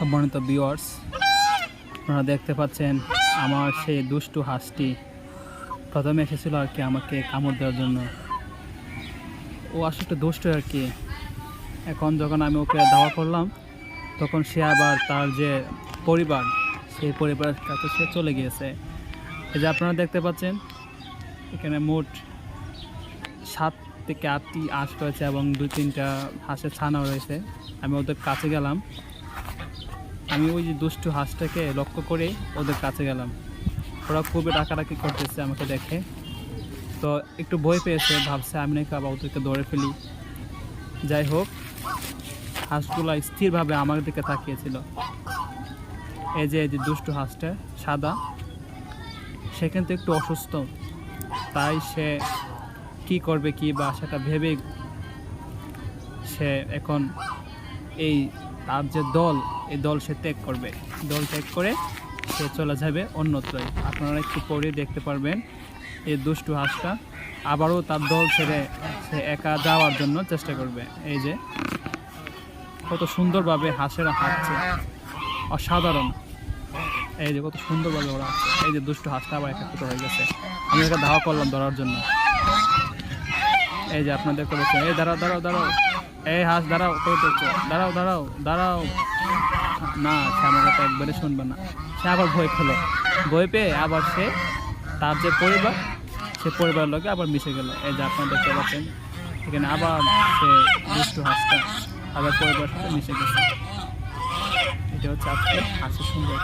সম্মানিত ভিউয়ার্স, আপনারা দেখতে পাচ্ছেন আমার সেই দুষ্টু হাঁসটি প্রথমে এসেছিল আর কি আমাকে কামড় দেওয়ার জন্য। ও আসলে একটু দুষ্ট আর কি। এখন যখন আমি ওকে ধাওয়া করলাম তখন সে আবার তার যে পরিবার, সেই পরিবারের কাছে সে চলে গিয়েছে। এই যে আপনারা দেখতে পাচ্ছেন এখানে মোট 7 থেকে 8টি হাঁস রয়েছে এবং 2-3টা হাঁসের ছানাও রয়েছে। আমি ওদের কাছে গেলাম, আমি ওই যে দুষ্টু হাঁসটাকে লক্ষ্য করে ওদের কাছে গেলাম। ওরা খুবই ডাকাডাকি করতেছে আমাকে দেখে, তো একটু ভয় পেয়েছে, ভাবছে আমি নাকি আবার ওদেরকে ধরে ফেলি। যাই হোক, হাঁসগুলো স্থিরভাবে আমার দিকে তাকিয়েছিল। এই যে দুষ্টু হাঁসটা সাদা, সে কিন্তু একটু অসুস্থ, তাই সে কি করবে কি বা সেটা ভেবে সে এখন এই তার যে দল, এই দল সে ত্যাগ করবে। দল ত্যাগ করে সে চলে যাবে অন্যত্রই। আপনারা একটু পরে দেখতে পারবেন এই দুষ্টু হাঁসটা আবারও তার দল ছেড়ে সে একা যাওয়ার জন্য চেষ্টা করবে। এই যে কত সুন্দরভাবে হাঁসেরা হাঁটছে, অসাধারণ। এই যে কত সুন্দরভাবে ওরা হাঁটছে। এই যে দুষ্টু হাঁসটা আবার একত্রিত হয়ে গেছে, আমি ওকে ধাওয়া করলাম ধরার জন্য। এই যে আপনারা দেখতে পাচ্ছেন, এই দাঁড়াও দাঁড়াও দাঁড়াও, এই হাঁস দাঁড়াও, দাঁড়াও দাঁড়াও দাঁড়াও। না, সে আমার কথা একবারে শুনবে না। সে আবার ভয় পেল, ভয় পেয়ে আবার সে তার যে পরিবার, সে পরিবারের লোকে আবার মিশে গেল। এই যে আপনারা দেখতে পাচ্ছেন এখানে আবার সে দুষ্টু হাঁসটা আবার পরিবারের সাথে মিশে গেছে। এটা হচ্ছে আজকে হাঁসের সুন্দর।